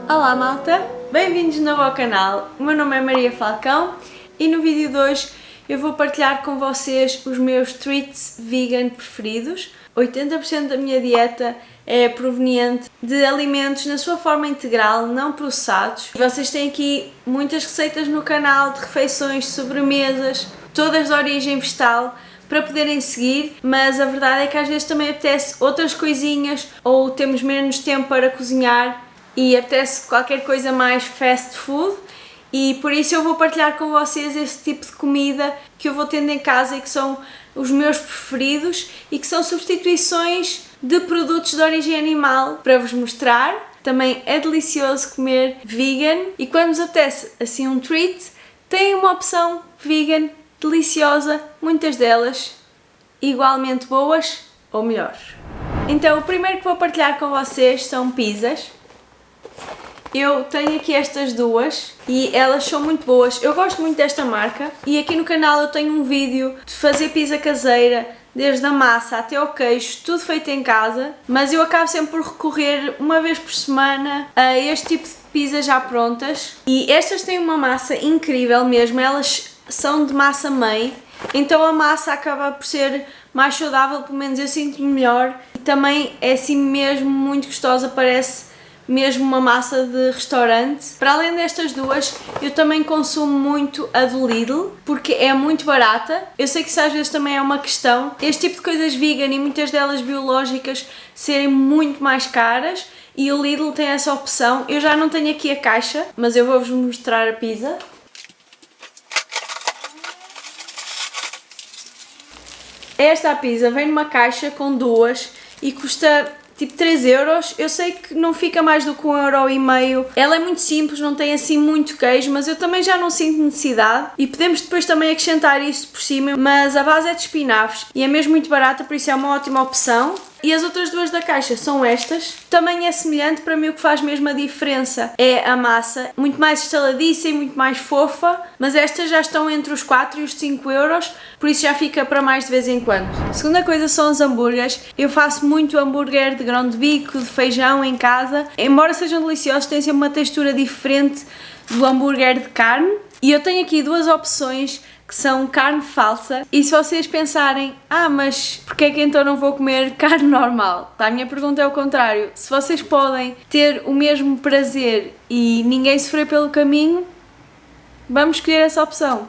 Olá malta, bem-vindos de novo ao canal. O meu nome é Maria Falcão e no vídeo de hoje eu vou partilhar com vocês os meus treats vegan preferidos. 80% da minha dieta é proveniente de alimentos na sua forma integral, não processados. Vocês têm aqui muitas receitas no canal de refeições, sobremesas, todas de origem vegetal, para poderem seguir, mas a verdade é que às vezes também apetece outras coisinhas ou temos menos tempo para cozinhar e apetece qualquer coisa mais fast food e por isso eu vou partilhar com vocês este tipo de comida que eu vou tendo em casa e que são os meus preferidos e que são substituições de produtos de origem animal para vos mostrar. Também é delicioso comer vegan e quando vos apetece assim um treat, tem uma opção vegan deliciosa, muitas delas igualmente boas ou melhores. Então o primeiro que vou partilhar com vocês são pizzas. Eu tenho aqui estas duas e elas são muito boas, eu gosto muito desta marca e aqui no canal eu tenho um vídeo de fazer pizza caseira, desde a massa até ao queijo, tudo feito em casa, mas eu acabo sempre por recorrer uma vez por semana a este tipo de pizzas já prontas e estas têm uma massa incrível mesmo, elas são de massa mãe, então a massa acaba por ser mais saudável, pelo menos eu sinto-me melhor e também é assim mesmo muito gostosa, parece mesmo uma massa de restaurante. Para além destas duas, eu também consumo muito a do Lidl, porque é muito barata. Eu sei que isso às vezes também é uma questão. Este tipo de coisas vegan e muitas delas biológicas serem muito mais caras e o Lidl tem essa opção. Eu já não tenho aqui a caixa, mas eu vou-vos mostrar a pizza. Esta pizza vem numa caixa com duas e custa tipo 3 euros, eu sei que não fica mais do que 1,5€. Ela é muito simples, não tem assim muito queijo, mas eu também já não sinto necessidade. E podemos depois também acrescentar isso por cima, mas a base é de espinafres e é mesmo muito barata, por isso é uma ótima opção. E as outras duas da caixa são estas. Também é semelhante, para mim o que faz mesmo a diferença é a massa, muito mais estaladiça e muito mais fofa, mas estas já estão entre os 4 e os 5 euros, por isso já fica para mais de vez em quando. A segunda coisa são os hambúrgueres. Eu faço muito hambúrguer de grão de bico, de feijão em casa. Embora sejam deliciosos, têm sempre uma textura diferente do hambúrguer de carne. E eu tenho aqui duas opções que são carne falsa, e se vocês pensarem, mas porque é que então não vou comer carne normal? A minha pergunta é o contrário, se vocês podem ter o mesmo prazer e ninguém sofrer pelo caminho, vamos escolher essa opção.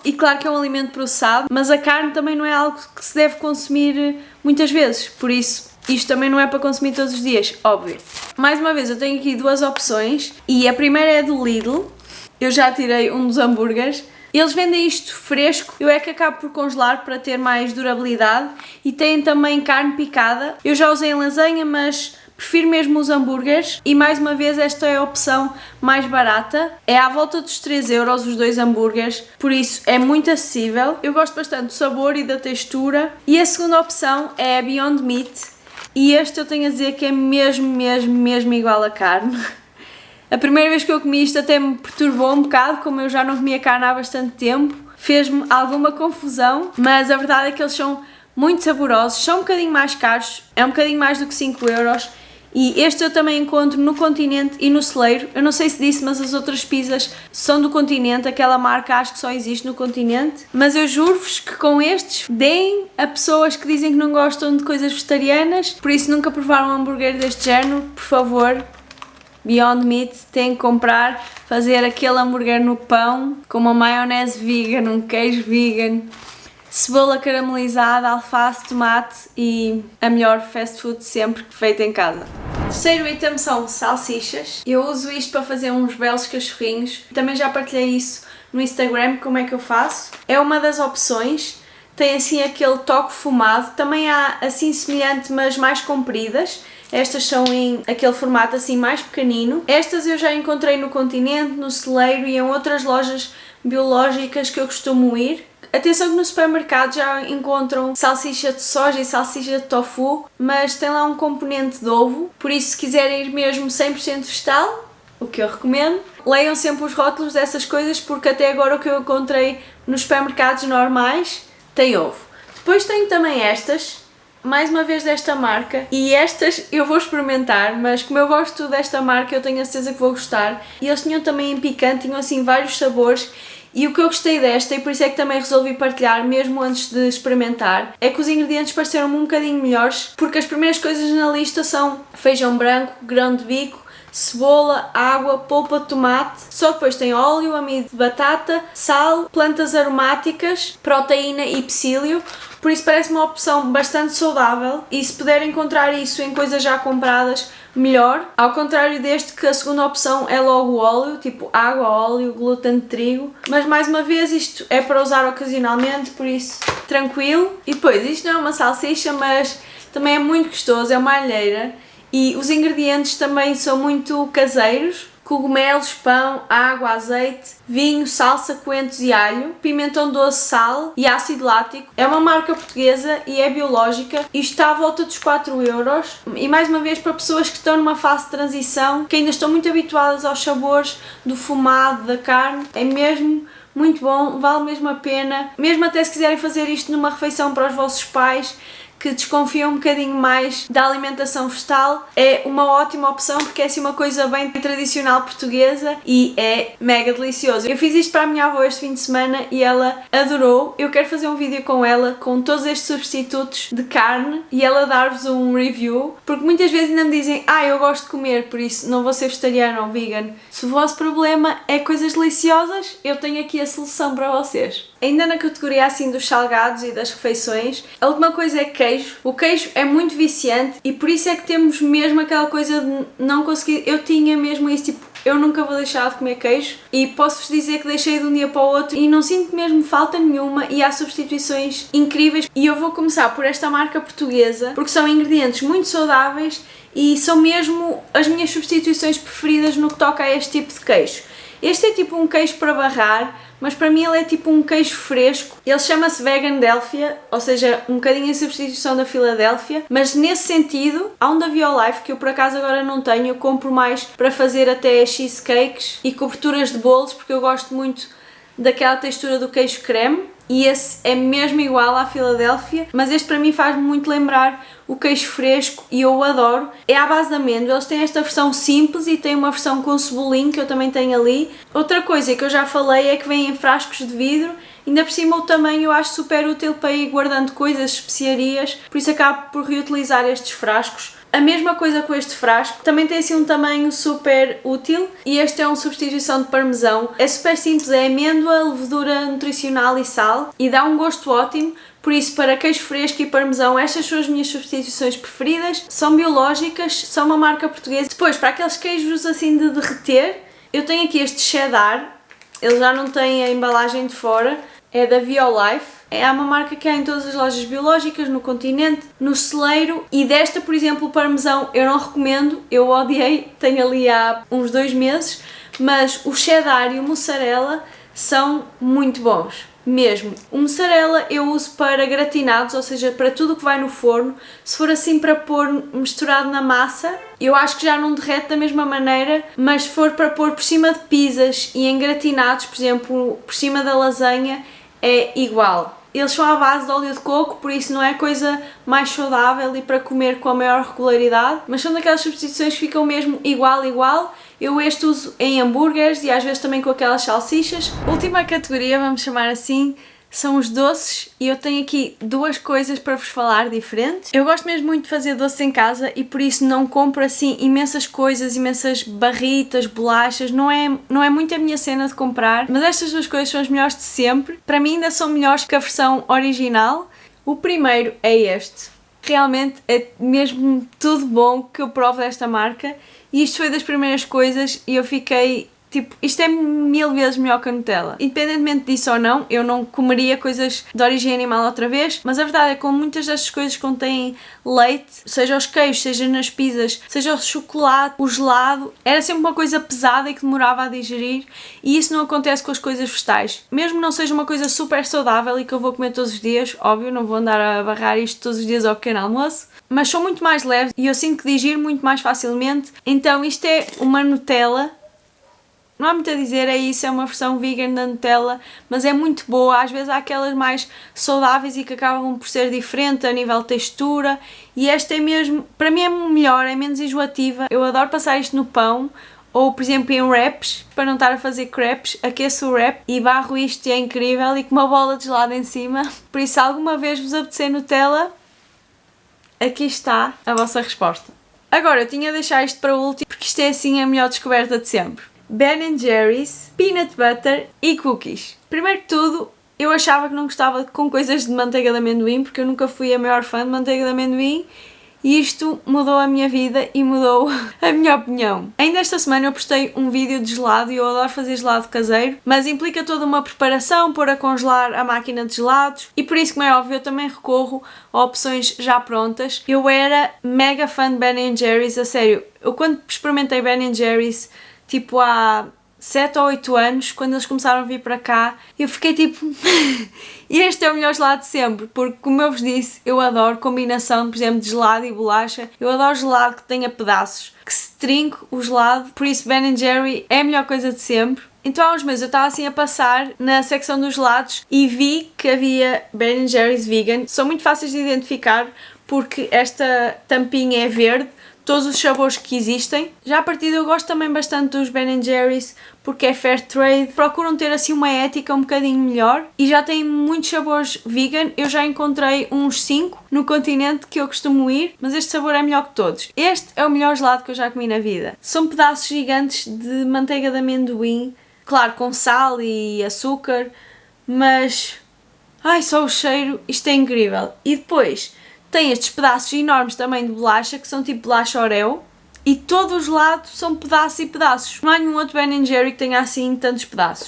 E claro que é um alimento processado, mas a carne também não é algo que se deve consumir muitas vezes, por isso isto também não é para consumir todos os dias, óbvio. Mais uma vez eu tenho aqui duas opções e a primeira é do Lidl, eu já tirei um dos hambúrgueres. Eles vendem isto fresco, eu é que acabo por congelar para ter mais durabilidade e têm também carne picada. Eu já usei em lasanha, mas prefiro mesmo os hambúrgueres e mais uma vez esta é a opção mais barata. É à volta dos 3 euros os dois hambúrgueres, por isso é muito acessível. Eu gosto bastante do sabor e da textura. E a segunda opção é a Beyond Meat e este eu tenho a dizer que é mesmo igual a carne. A primeira vez que eu comi isto até me perturbou um bocado, como eu já não comia carne há bastante tempo, fez-me alguma confusão, mas a verdade é que eles são muito saborosos, são um bocadinho mais caros, é um bocadinho mais do que 5 euros e este eu também encontro no Continente e no Celeiro. Eu não sei se disse, mas as outras pizzas são do Continente, aquela marca acho que só existe no Continente, mas eu juro-vos que com estes deem a pessoas que dizem que não gostam de coisas vegetarianas, por isso nunca provaram um hambúrguer deste género, por favor. Beyond Meat, tem que comprar, fazer aquele hambúrguer no pão, com uma maionese vegan, um queijo vegan, cebola caramelizada, alface, tomate e a melhor fast food sempre feita em casa. Terceiro item são salsichas. Eu uso isto para fazer uns belos cachorrinhos. Também já partilhei isso no Instagram, como é que eu faço. É uma das opções. Tem assim aquele toque fumado. Também há assim semelhante, mas mais compridas. Estas são em aquele formato assim mais pequenino. Estas eu já encontrei no Continente, no Celeiro e em outras lojas biológicas que eu costumo ir. Atenção que no supermercado já encontram salsicha de soja e salsicha de tofu, mas tem lá um componente de ovo, por isso se quiserem ir mesmo 100% vegetal, o que eu recomendo, leiam sempre os rótulos dessas coisas porque até agora o que eu encontrei nos supermercados normais tem ovo. Depois tenho também estas, mais uma vez desta marca, e estas eu vou experimentar, mas como eu gosto desta marca eu tenho a certeza que vou gostar. E eles tinham também em picante, tinham assim vários sabores. E o que eu gostei desta, e por isso é que também resolvi partilhar mesmo antes de experimentar, é que os ingredientes pareceram-me um bocadinho melhores, porque as primeiras coisas na lista são feijão branco, grão de bico, cebola, água, polpa de tomate, só depois tem óleo, amido de batata, sal, plantas aromáticas, proteína e psyllium. Por isso parece uma opção bastante saudável e se puder encontrar isso em coisas já compradas, melhor. Ao contrário deste, que a segunda opção é logo o óleo, tipo água, óleo, glúten de trigo. Mas mais uma vez isto é para usar ocasionalmente, por isso tranquilo. E depois, isto não é uma salsicha, mas também é muito gostoso, é uma alheira. E os ingredientes também são muito caseiros. Cogumelos, pão, água, azeite, vinho, salsa, coentros e alho, pimentão doce, sal e ácido lático. É uma marca portuguesa e é biológica e está à volta dos 4€. E mais uma vez para pessoas que estão numa fase de transição, que ainda estão muito habituadas aos sabores do fumado, da carne, é mesmo muito bom, vale mesmo a pena. Mesmo até se quiserem fazer isto numa refeição para os vossos pais, que desconfiam um bocadinho mais da alimentação vegetal, é uma ótima opção porque é assim uma coisa bem tradicional portuguesa e é mega delicioso. Eu fiz isto para a minha avó este fim de semana e ela adorou. Eu quero fazer um vídeo com ela com todos estes substitutos de carne e ela dar-vos um review, porque muitas vezes ainda me dizem eu gosto de comer, por isso não vou ser vegetariano ou vegan. Se o vosso problema é coisas deliciosas, eu tenho aqui a solução para vocês. Ainda na categoria assim dos salgados e das refeições, a última coisa é queijo. O queijo é muito viciante e por isso é que temos mesmo aquela coisa de não conseguir. Eu tinha mesmo isso, tipo, eu nunca vou deixar de comer queijo e posso-vos dizer que deixei de um dia para o outro e não sinto mesmo falta nenhuma e há substituições incríveis. E eu vou começar por esta marca portuguesa porque são ingredientes muito saudáveis e são mesmo as minhas substituições preferidas no que toca a este tipo de queijo. Este é tipo um queijo para barrar, mas para mim ele é tipo um queijo fresco. Ele chama-se Vegandelphia, ou seja, um bocadinho em substituição da Filadélfia, mas nesse sentido, há um da Violife que eu por acaso agora não tenho, eu compro mais para fazer até cheesecakes e coberturas de bolos, porque eu gosto muito daquela textura do queijo creme. E esse é mesmo igual à Filadélfia, mas este para mim faz-me muito lembrar o queijo fresco e eu o adoro. É à base de amêndoa, eles têm esta versão simples e têm uma versão com cebolinho que eu também tenho ali. Outra coisa que eu já falei é que vem em frascos de vidro, ainda por cima o tamanho eu acho super útil para ir guardando coisas, especiarias, por isso acabo por reutilizar estes frascos. A mesma coisa com este frasco, também tem assim um tamanho super útil e este é uma substituição de parmesão. É super simples, é amêndoa, levedura nutricional e sal e dá um gosto ótimo, por isso para queijo fresco e parmesão estas são as minhas substituições preferidas, são biológicas, são uma marca portuguesa. Depois para aqueles queijos assim de derreter, eu tenho aqui este cheddar, ele já não tem a embalagem de fora, é da Violife. É uma marca que há em todas as lojas biológicas, no continente, no celeiro e desta, por exemplo, o parmesão eu não recomendo, eu odiei, tenho ali há uns 2 meses, mas o cheddar e o mussarela são muito bons, mesmo. O mussarela eu uso para gratinados, ou seja, para tudo o que vai no forno. Se for assim para pôr misturado na massa, eu acho que já não derrete da mesma maneira, mas se for para pôr por cima de pizzas e em gratinados, por exemplo, por cima da lasanha, é igual. Eles são à base de óleo de coco, por isso não é coisa mais saudável e para comer com a maior regularidade, mas são daquelas substituições que ficam mesmo igual. Eu este uso em hambúrgueres e às vezes também com aquelas salsichas. Última categoria, vamos chamar assim, são os doces e eu tenho aqui 2 coisas para vos falar diferentes. Eu gosto mesmo muito de fazer doces em casa e por isso não compro assim imensas coisas, imensas barritas, bolachas, não é muito a minha cena de comprar, mas estas 2 coisas são as melhores de sempre. Para mim ainda são melhores que a versão original. O primeiro é este. Realmente é mesmo tudo bom que eu provo desta marca e isto foi das primeiras coisas e eu fiquei tipo, isto é 1000 vezes melhor que a Nutella. Independentemente disso ou não, eu não comeria coisas de origem animal outra vez, mas a verdade é que como muitas destas coisas contêm leite, seja os queijos, seja nas pizzas, seja o chocolate, o gelado, era sempre uma coisa pesada e que demorava a digerir e isso não acontece com as coisas vegetais. Mesmo não seja uma coisa super saudável e que eu vou comer todos os dias, óbvio, não vou andar a barrar isto todos os dias ao pequeno almoço, mas são muito mais leves e eu sinto que digiro muito mais facilmente, então isto é uma Nutella não há muito a dizer, é isso, é uma versão vegan da Nutella, mas é muito boa. Às vezes há aquelas mais saudáveis e que acabam por ser diferentes a nível de textura, e esta é mesmo, para mim é melhor, é menos enjoativa. Eu adoro passar isto no pão, ou por exemplo em wraps, para não estar a fazer crepes, aqueço o wrap e barro isto e é incrível, e com uma bola de gelado em cima. Por isso, se alguma vez vos apetecer Nutella, aqui está a vossa resposta. Agora, eu tinha de deixar isto para o último, porque isto é assim a melhor descoberta de sempre. Ben & Jerry's, peanut butter e cookies. Primeiro que tudo, eu achava que não gostava com coisas de manteiga de amendoim, porque eu nunca fui a maior fã de manteiga de amendoim, e isto mudou a minha vida e mudou a minha opinião. Ainda esta semana eu postei um vídeo de gelado e eu adoro fazer gelado caseiro, mas implica toda uma preparação, pôr a congelar a máquina de gelados, e por isso, como é óbvio, eu também recorro a opções já prontas. Eu era mega fã de Ben & Jerry's, a sério. Eu quando experimentei Ben & Jerry's, tipo há 7 ou 8 anos, quando eles começaram a vir para cá, eu fiquei tipo, este é o melhor gelado de sempre, porque como eu vos disse, eu adoro combinação, por exemplo, de gelado e bolacha. Eu adoro gelado que tenha pedaços, que se trinque o gelado, por isso Ben & Jerry é a melhor coisa de sempre. Então há uns meses eu estava assim a passar na secção dos gelados e vi que havia Ben & Jerry's vegan. São muito fáceis de identificar porque esta tampinha é verde, todos os sabores que existem. Já a partir eu gosto também bastante dos Ben & Jerry's porque é fair trade, procuram ter assim uma ética um bocadinho melhor e já têm muitos sabores vegan. Eu já encontrei uns 5 no continente que eu costumo ir, mas este sabor é melhor que todos. Este é o melhor gelado que eu já comi na vida. São pedaços gigantes de manteiga de amendoim, claro, com sal e açúcar, mas ai, só o cheiro, isto é incrível. E depois tem estes pedaços enormes também de bolacha, que são tipo bolacha Oreo, e todo o gelado são pedaços e pedaços. Não há nenhum outro Ben & Jerry que tenha assim tantos pedaços.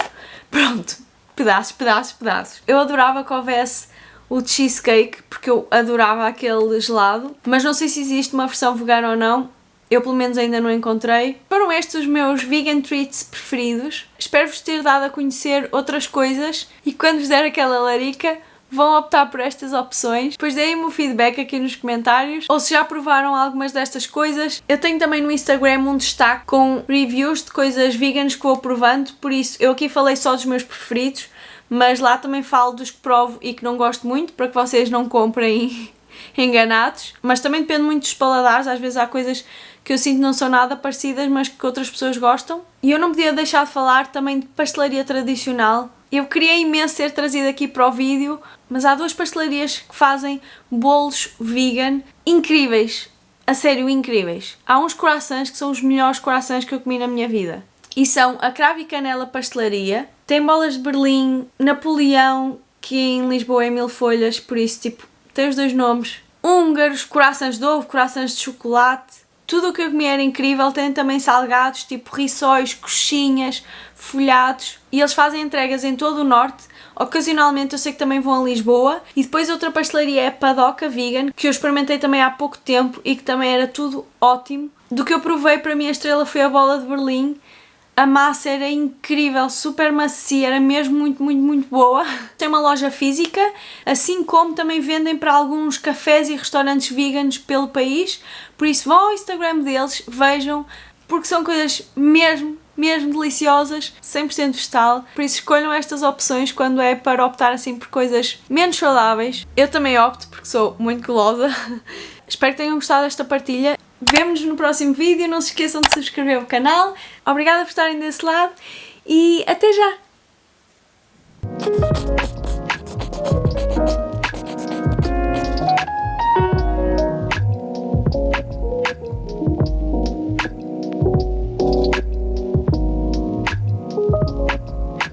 Pronto, pedaços, pedaços, pedaços. Eu adorava que houvesse o cheesecake, porque eu adorava aquele gelado, mas não sei se existe uma versão vegana ou não. Eu pelo menos ainda não encontrei. Foram estes os meus vegan treats preferidos. Espero-vos ter dado a conhecer outras coisas e quando vos der aquela larica, vão optar por estas opções. Depois deem-me o feedback aqui nos comentários, ou se já provaram algumas destas coisas. Eu tenho também no Instagram um destaque com reviews de coisas veganas que vou provando, por isso eu aqui falei só dos meus preferidos, mas lá também falo dos que provo e que não gosto muito, para que vocês não comprem enganados. Mas também depende muito dos paladares, às vezes há coisas que eu sinto não são nada parecidas, mas que outras pessoas gostam. E eu não podia deixar de falar também de pastelaria tradicional. Eu queria imenso ser trazida aqui para o vídeo, mas há 2 pastelarias que fazem bolos vegan incríveis, a sério incríveis. Há uns croissants que são os melhores croissants que eu comi na minha vida. E são a Cravo e Canela Pastelaria, tem bolas de Berlim, Napoleão, que em Lisboa é 1000 folhas, por isso tipo, tem os 2 nomes. Húngaros, croissants de ovo, croissants de chocolate. Tudo o que eu comi era incrível, tem também salgados, tipo rissóis, coxinhas, folhados, e eles fazem entregas em todo o norte. Ocasionalmente eu sei que também vão a Lisboa. E depois outra pastelaria é a Padoca Vegan, que eu experimentei também há pouco tempo e que também era tudo ótimo. Do que eu provei, para mim a estrela foi a bola de Berlim. A massa era incrível, super macia, era mesmo muito, muito, muito boa. Tem uma loja física, assim como também vendem para alguns cafés e restaurantes veganos pelo país. Por isso vão ao Instagram deles, vejam, porque são coisas mesmo deliciosas, 100% vegetal. Por isso escolham estas opções quando é para optar assim por coisas menos saudáveis. Eu também opto porque sou muito gulosa. Espero que tenham gostado desta partilha. Vemo-nos no próximo vídeo, não se esqueçam de subscrever o canal. Obrigada por estarem desse lado e até já!